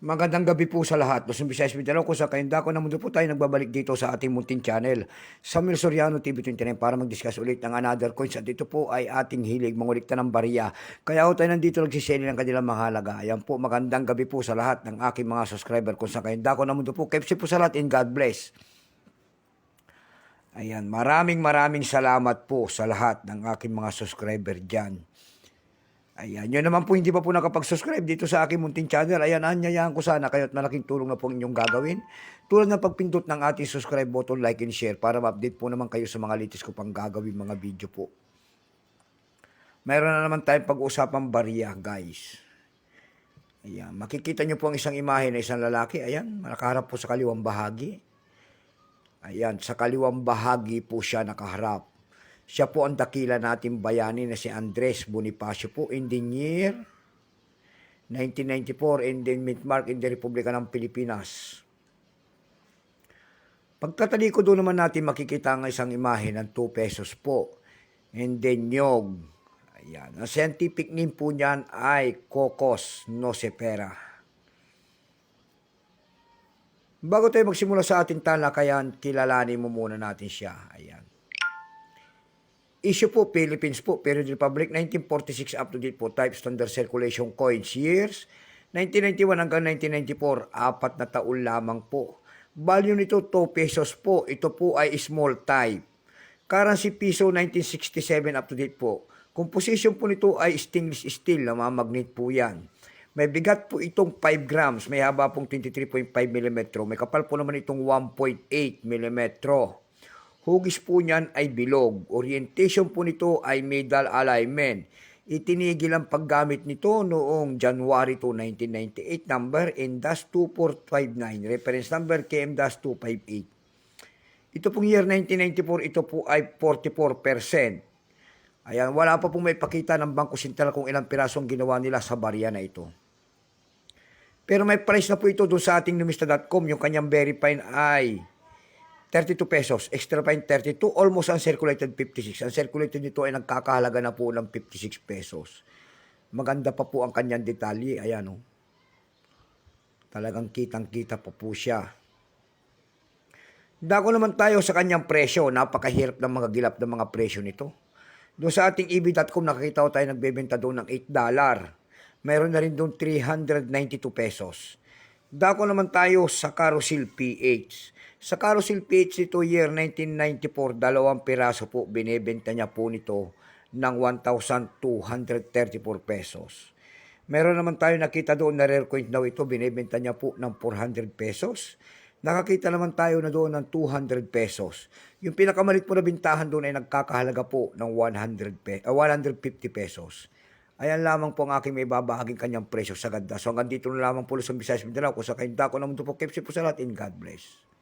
Magandang gabi po sa lahat. Luzon, Visayas, Mindanao, kung sa kayong dako na mundo po tayo nagbabalik dito sa ating munting channel, Samuel Soriano TV 29 para mag-discuss ulit ng another coins. At dito po ay ating hilig mangulikta ng bariya. Kaya ako tayo nandito nagsiseli ng kanilang mahalaga. Ayan po, magandang gabi po sa lahat ng aking mga subscriber kung sa kayong dako na mundo po. Keep safe po sa lahat and God bless. Ayan, maraming salamat po sa lahat ng aking mga subscriber dyan. Ayan, yun naman po hindi pa po nakapag-subscribe dito sa aking munting channel. Ayan, anyayahan ko sana kayo at malaking tulong na po inyong gagawin. Tulad ng pagpindot ng ating subscribe button, like and share para ma-update po naman kayo sa mga latest ko pang gagawin mga video po. Mayroon na naman tayong pag-usapang bariya, guys. Ayan, makikita nyo po ang isang imahe na isang lalaki. Ayan, nakaharap po sa kaliwang bahagi. Ayan, sa kaliwang bahagi po siya nakaharap. Siya po ang dakila nating bayani na si Andres Bonifacio po in the year 1994 and then midmark in the Republika ng Pilipinas. Pagtatali ko doon naman natin makikita ang isang imahe ng 2 pesos po. And then nyog. Ayan. Ang scientific name po niyan ay Cocos nocifera. Bago tayo magsimula sa ating talakayan, kilalanin mo muna natin siya. Ayan. Issue po, Philippines po, Period Republic, 1946 up to date po, type standard circulation coins, years, 1991 hanggang 1994, 4 na taon lamang po. Value nito 2 pesos po, ito po ay small type. Currency piso, 1967 up to date po. Composition po nito ay stainless steel, namamagnet po yan. May bigat po itong 5 grams, may haba pong 23.5 mm, may kapal po naman itong 1.8 mm. Hugis po niyan ay bilog. Orientation po nito ay middle alignment. Itinigil ang paggamit nito noong January 2, 1998. Number N-2459. Reference number KM-258. Ito pong year 1994, ito po ay 44%. Ayan, wala pa pong may pakita ng Bangko Sentral kung ilang pirasong ginawa nila sa barya na ito. Pero may price na po ito doon sa ating numista.com. Yung kanyang verify ay 32 pesos, extra fine 32, almost uncirculated 56. Ang circulated nito ay nagkakahalaga na po ng 56 pesos. Maganda pa po ang kanyang detalye. Ayan o. Talagang kitang-kita po siya. Dako naman tayo sa kanyang presyo. Napakahirap ng mga gilap ng mga presyo nito. Doon sa ating EB.com nakakita ko tayo nagbebenta doon ng $8. Meron na rin doon 392 pesos. Dako naman tayo sa Carousel PH. Sa Carousel PH nito year 1994, 2 piraso po, binebenta niya po nito ng 1,234 pesos. Meron naman tayo nakita doon na rare coin daw ito, binebenta niya po ng 400 pesos. Nakakita naman tayo na doon ng 200 pesos. Yung pinakamalit po na bintahan doon ay nagkakahalaga po ng 150 pesos. Ayan lamang po ang aking may babahaging kanyang presyo sa ganda. So hanggang dito na lamang po sa Visayas, Mindanao. Kung sa kayong dako na mundo po, keep safe po sa lahat and God bless.